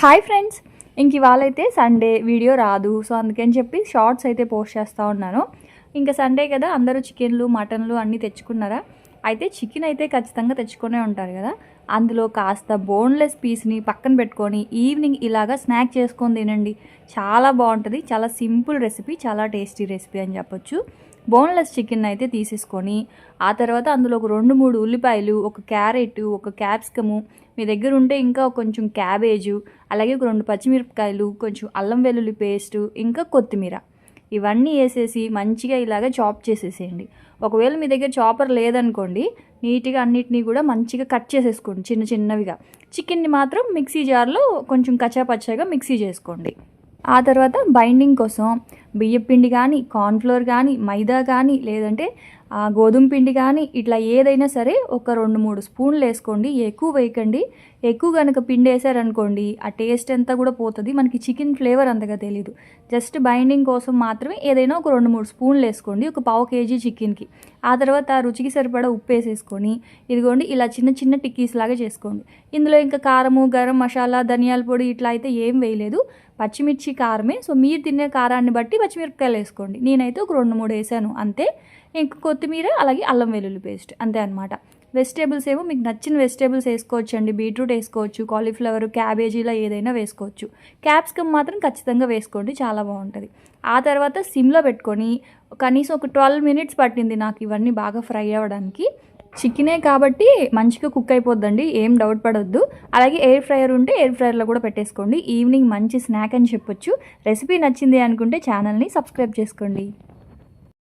Hi friends, ఇంక ఇవాళైతే Sunday video రాదు. So అందుకని చెప్పి షార్ట్స్ అయితే పోస్ట్ చేస్తూ ఉన్నాను. ఇంకా సండే కదా, అందరూ చికెన్లు మటన్లు అన్నీ తెచ్చుకున్నారా? అయితే చికెన్ అయితే ఖచ్చితంగా తెచ్చుకునే ఉంటారు కదా. అందులో కాస్త బోన్లెస్ పీస్ని పక్కన పెట్టుకొని ఈవినింగ్ ఇలాగా స్నాక్ చేసుకొని తినండి. చాలా బాగుంటుంది. చాలా సింపుల్ రెసిపీ, చాలా టేస్టీ రెసిపీ అని చెప్పొచ్చు. బోన్లెస్ చికెన్ అయితే తీసేసుకొని ఆ తర్వాత అందులో ఒక 2-3 ఉల్లిపాయలు, ఒక క్యారెట్, ఒక క్యాప్సికము, మీ దగ్గర ఉంటే ఇంకా కొంచెం క్యాబేజు, అలాగే ఒక 2 పచ్చిమిరపకాయలు, కొంచెం అల్లం వెల్లుల్లి పేస్టు, ఇంకా కొత్తిమీర ఇవన్నీ వేసేసి మంచిగా ఇలాగ చాప్ చేసేసేయండి. ఒకవేళ మీ దగ్గర చాపర్ లేదనుకోండి, నీట్గా అన్నిటినీ కూడా మంచిగా కట్ చేసేసుకోండి చిన్న చిన్నవిగా. చికెన్ని మాత్రం మిక్సీ జార్లో కొంచెం కచ్చాపచ్చాగా మిక్సీ చేసుకోండి. ఆ తర్వాత బైండింగ్ కోసం బియ్యపిండి కానీ, కార్న్ఫ్లోర్ కానీ, మైదా కానీ, లేదంటే గోధుమ పిండి కానీ, ఇట్లా ఏదైనా సరే ఒక 2-3 స్పూన్లు వేసుకోండి. ఎక్కువ వేయకండి. ఎక్కువ కనుక పిండి వేసారనుకోండి, ఆ టేస్ట్ అంతా కూడా పోతుంది. మనకి చికెన్ ఫ్లేవర్ అంతగా తెలీదు. జస్ట్ బైండింగ్ కోసం మాత్రమే ఏదైనా ఒక 2-3 స్పూన్లు వేసుకోండి ఒక పావు కేజీ చికెన్కి. ఆ తర్వాత రుచికి సరిపడా ఉప్పు వేసేసుకొని ఇదిగోండి ఇలా చిన్న చిన్న టిక్కీస్ లాగా చేసుకోండి. ఇందులో ఇంకా కారము, గరం మసాలా, ధనియాల పొడి ఇట్లా అయితే ఏం వేయలేదు. పచ్చిమిర్చి కారమే. సో మీరు తినే కారాన్ని బట్టి పచ్చిమిరపకాయలు వేసుకోండి. నేనైతే ఒక 2-3 వేసాను అంతే. ఇంకా కొత్తిమీర, అలాగే అల్లం వెల్లుల్లి పేస్ట్, అంతే అనమాట. వెజిటేబుల్స్ ఏమో మీకు నచ్చిన వెజిటేబుల్స్ వేసుకోవచ్చు అండి. బీట్రూట్ వేసుకోవచ్చు, కాలీఫ్లవర్, క్యాబేజీలా ఏదైనా వేసుకోవచ్చు. క్యాప్సికమ్ మాత్రం ఖచ్చితంగా వేసుకోండి, చాలా బాగుంటుంది. ఆ తర్వాత సిమ్లో పెట్టుకొని కనీసం ఒక 12 మినిట్స్ పట్టింది నాకు ఇవన్నీ బాగా ఫ్రై అవ్వడానికి. చికెనే కాబట్టి మంచిగా కుక్ అయిపోద్దండి, ఏం డౌట్ పడొద్దు. అలాగే ఎయిర్ ఫ్రైయర్ ఉంటే ఎయిర్ ఫ్రైయర్లో కూడా పెట్టేసుకోండి. ఈవినింగ్ మంచి స్నాక్ అని చెప్పొచ్చు. రెసిపీ నచ్చింది అనుకుంటే ఛానల్ని సబ్స్క్రైబ్ చేసుకోండి.